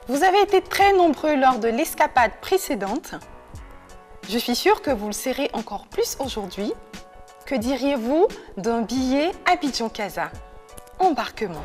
Vous avez été très nombreux lors de l'escapade précédente. Je suis sûre que vous le serez encore plus aujourd'hui. Que diriez-vous d'un billet Abidjan-Casa? Embarquement.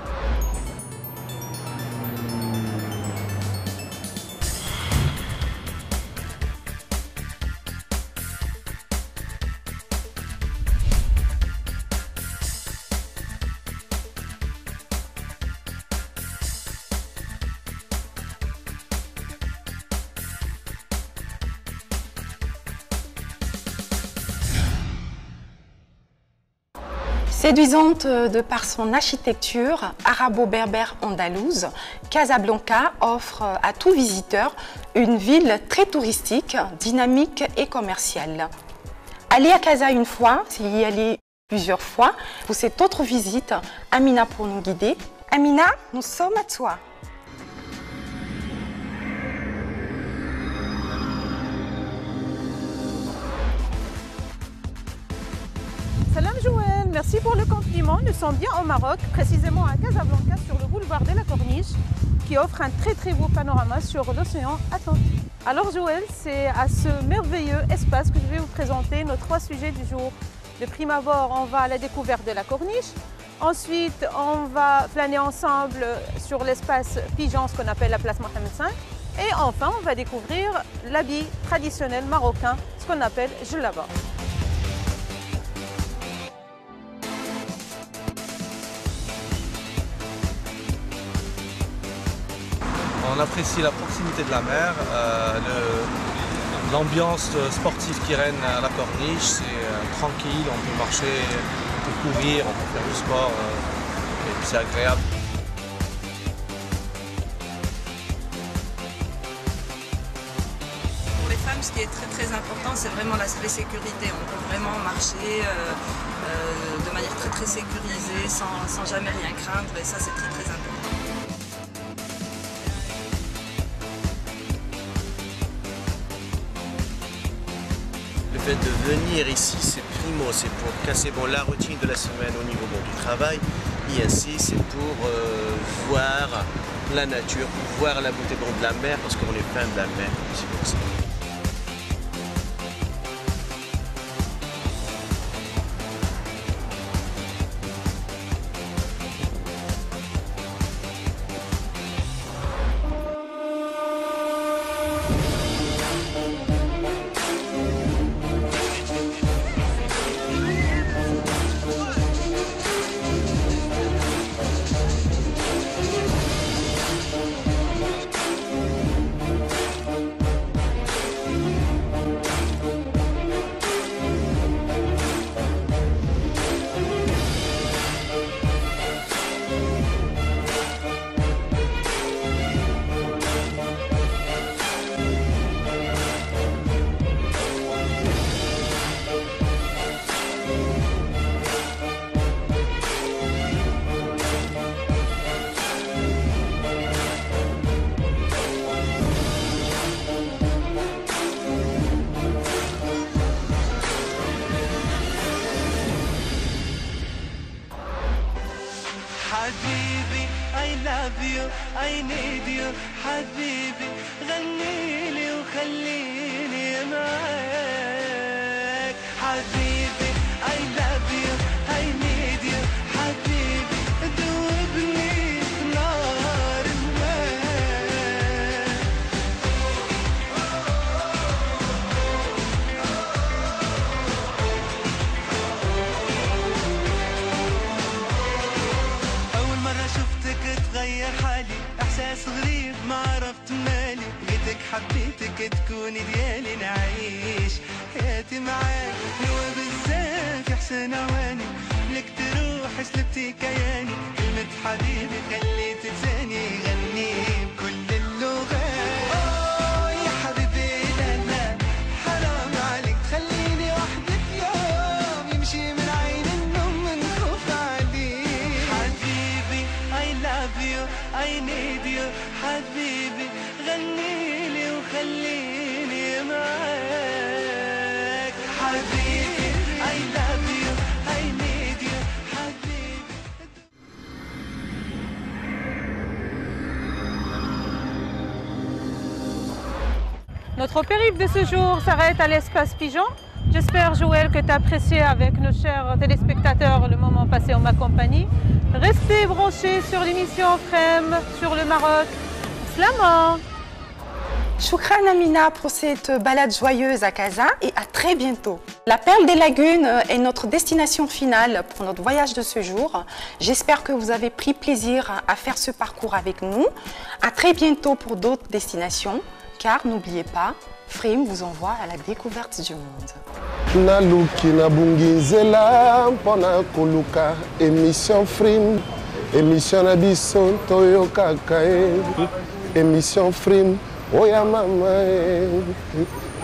Séduisante de par son architecture arabo-berbère andalouse, Casablanca offre à tout visiteur une ville très touristique, dynamique et commerciale. Aller à Casa une fois, c'est y aller plusieurs fois. Pour cette autre visite, Amina pour nous guider. Amina, nous sommes à toi. Salam Joël, merci pour le compliment. Nous sommes bien au Maroc, précisément à Casablanca sur le boulevard de la Corniche qui offre un très beau panorama sur l'océan Atlantique. Alors Joël, c'est à ce merveilleux espace que je vais vous présenter nos 3 sujets du jour. De prime abord, on va à la découverte de la Corniche. Ensuite, on va flâner ensemble sur l'espace Pigeon, ce qu'on appelle la place Mohamed V. Et enfin, on va découvrir l'habit traditionnel marocain, ce qu'on appelle Djellaba. On apprécie la proximité de la mer, l'ambiance sportive qui règne à la Corniche, c'est tranquille, on peut marcher, on peut courir, on peut faire du sport, et c'est agréable. Pour les femmes, ce qui est très important, c'est vraiment l'aspect sécurité. On peut vraiment marcher de manière très sécurisée, sans jamais rien craindre, et ça c'est très important. Le fait de venir ici, c'est primo, c'est pour casser la routine de la semaine au niveau du travail. Et ainsi, c'est pour voir la nature, pour voir la beauté de la mer, parce qu'on est fan de la mer. C'est pour ça. حبيبي I love you I need you حبيبي غنيلي وخليني معاك حبيبي I love you I need you حبيبي دوبني في نار الماء أول مرة شفتك تغير حالي إحساس غريب ما عرفت مالي لقيتك حبيتك تكوني ديالي نعيش حياتي معاك نوى بزاف يحسن عواني لك تروح سلبتي كياني كلمة حبيبي خليت لساني يغني بكل اللغات أوه يا حبيبي لا لا حرام عليك تخليني وحدي في يوم يمشي من عين النوم من خوف عليك حبيبي I love you I need you حبيبي غنيلي وخليني معاك حبيبي I love you I need you حبيبي Notre périple de ce jour s'arrête à l'espace Pigeon. J'espère, Joël, que tu as apprécié avec nos chers téléspectateurs le moment passé en ma compagnie. Restez branchés sur l'émission FREM, sur le Maroc. Slama! Choukran Amina pour cette balade joyeuse à Casa et à très bientôt. La Perle des Lagunes est notre destination finale pour notre voyage de ce jour. J'espère que vous avez pris plaisir à faire ce parcours avec nous. À très bientôt pour d'autres destinations, car n'oubliez pas, Frim vous envoie à la découverte du monde. Naluki Nabungizela mpona koluka émission Frim, émission Nabiso Toyoka Kae, émission Frim. Oya mama,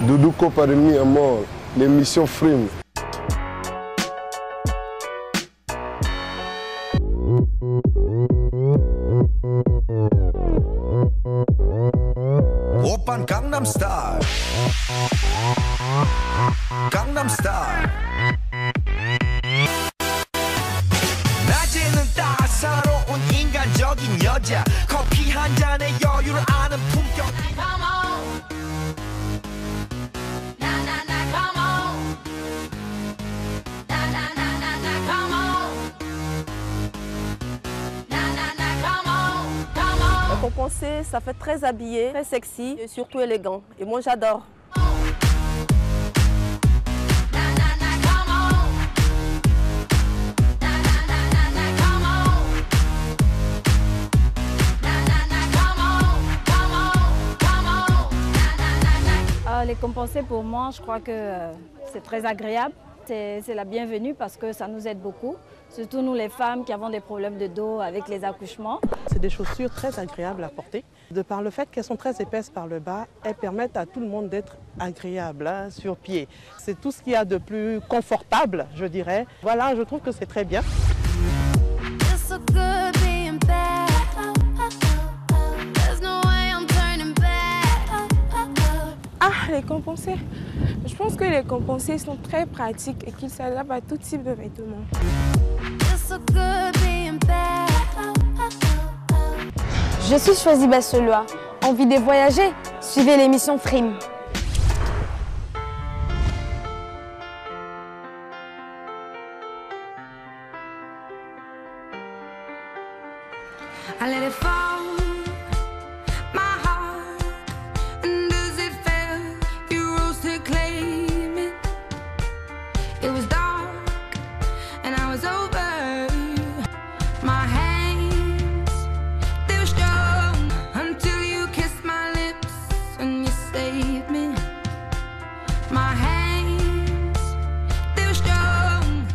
Doudou Kopa de mi amour, l'émission Frim. Open Gangnam Style. Gangnam Style. 낮에는 따사로운 인간적인 여자 커피 한 잔에 여유를 아는 품격 Compensé, ça fait très habillé, très sexy et surtout élégant. Et moi j'adore. Les compensés pour moi, je crois que c'est très agréable. C'est la bienvenue parce que ça nous aide beaucoup, surtout nous les femmes qui avons des problèmes de dos avec les accouchements. C'est des chaussures très agréables à porter. De par le fait qu'elles sont très épaisses par le bas, elles permettent à tout le monde d'être agréable sur pied. C'est tout ce qu'il y a de plus confortable, je dirais. Voilà, je trouve que c'est très bien. Ah, les compensés. Je pense que les compensés sont très pratiques et qu'ils s'adaptent à tout type de vêtements. Je suis Choisie Basselois. Envie de voyager? Suivez l'émission Frim. I let it fall, my heart, and as it fell, you rose to claim it. It was dark, and I was over. My hands, they were strong until you kissed my lips and you saved me. My hands, they were strong.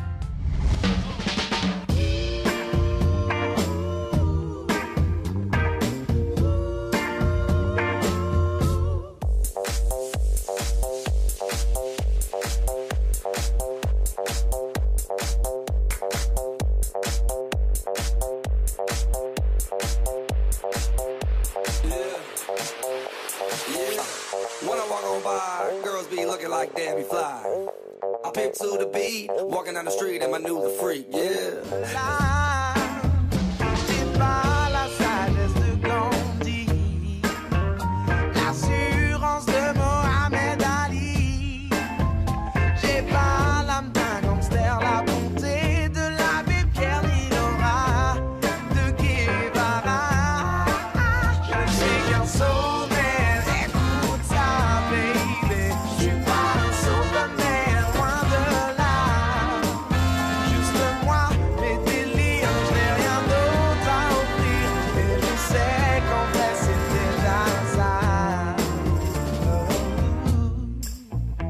When I walk on by, girls be looking like Debbie Fly. I pimp to the beat, walking down the street and my new the freak, yeah. L'assurance de Mohamed Ali. J'ai pas l'âme d'un gangster, la bonté de l'abbé Pierre Linora, de Guevara. Je suis qu'un sauveur, écoute ça, baby. Je suis pas un Superman, loin de là. Juste moi, mes délires, je n'ai rien d'autre à offrir. Et je sais qu'en vrai c'est déjà ça.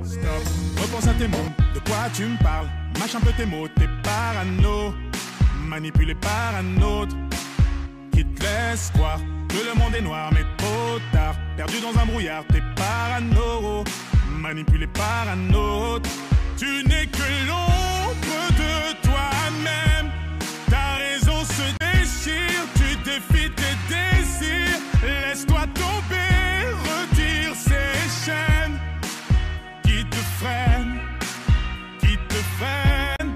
Stop, repense à tes mots, de quoi tu me parles? Mâche un peu tes mots, t'es parano, manipulé par un autre qui te laisse croire que le monde est noir, mais trop tard. Perdu dans un brouillard, t'es parano, manipulé par un autre. Tu n'es que l'ombre de toi-même. Ta raison se déchire, tu défies tes désirs. Laisse-toi tomber, retire ces chaînes qui te freinent, qui te freinent.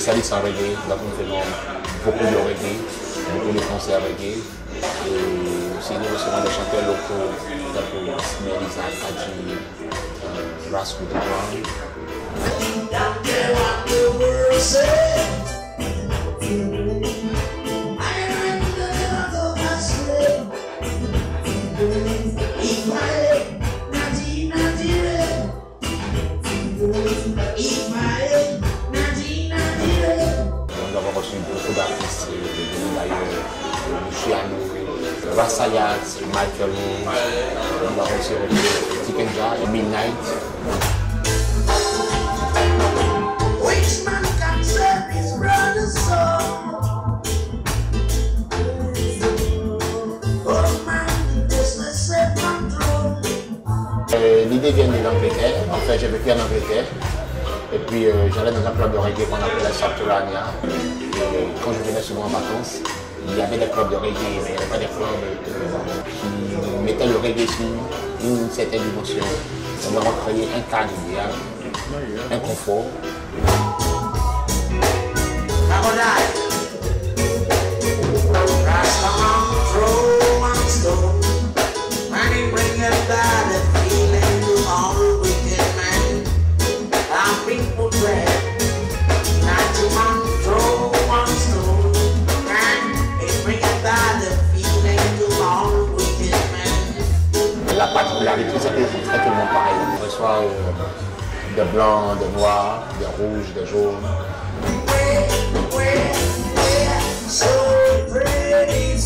spécialiste en reggae, donc nous faisons beaucoup de reggae, beaucoup de concerts reggae. Et aussi nous recevons des chanteurs locaux, comme Ismail Isaac, Kaji, Rascal the Drum. Nous avons reçu beaucoup d'artistes de d'ailleurs, Luciano, Rassayat, Michael Moon, nous avons aussi reçu Tikenja et Midnight. Which man can save his brother's soul? Oh man, this is self-control. L'idée vient de l'Angleterre. En fait, j'ai vécu en Angleterre. Et puis j'allais dans un club de reggae qu'on appelait Subterranea. Et quand je venais souvent en vacances, il y avait des clubs de reggae, mais il n'y avait pas des clubs qui mettaient le reggae sur une certaine dimension. On leur a créé un cadre idéal, un confort. La particularité, c'est que je traite tout le monde pareil. On reçoit des blancs, des noirs, des rouges, des jaunes. So pretty,